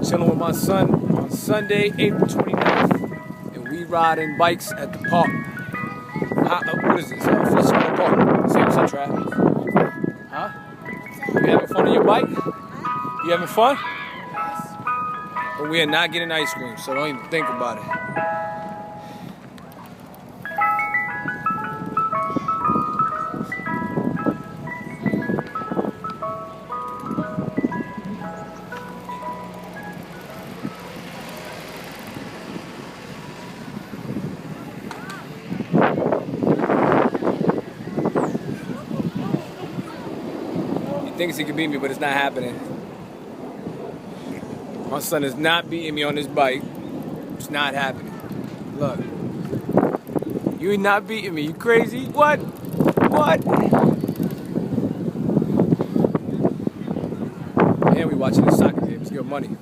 Chilling with my son on Sunday, April 29th, and we riding bikes at the park. What is this? Fishing Park. Say what's up, Trav. Huh? You having fun on your bike? You having fun? But we are not getting ice cream, so don't even think about it. He thinks he can beat me, but it's not happening. My son is not beating me on his bike. It's not happening. Look. You ain't not beating me. You crazy? What? What? And we watching the soccer game. It's good money.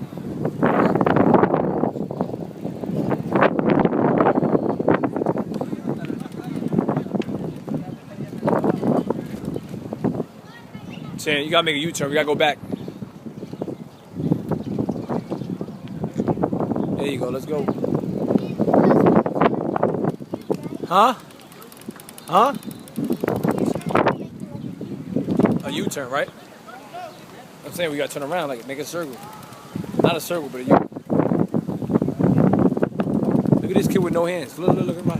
Chan, you gotta make a U-turn. We gotta go back. There you go. Let's go. Huh? Huh? A U-turn, right? I'm saying we gotta turn around, like make a circle. Not a circle, but a U. Look at this kid with no hands. Look at my.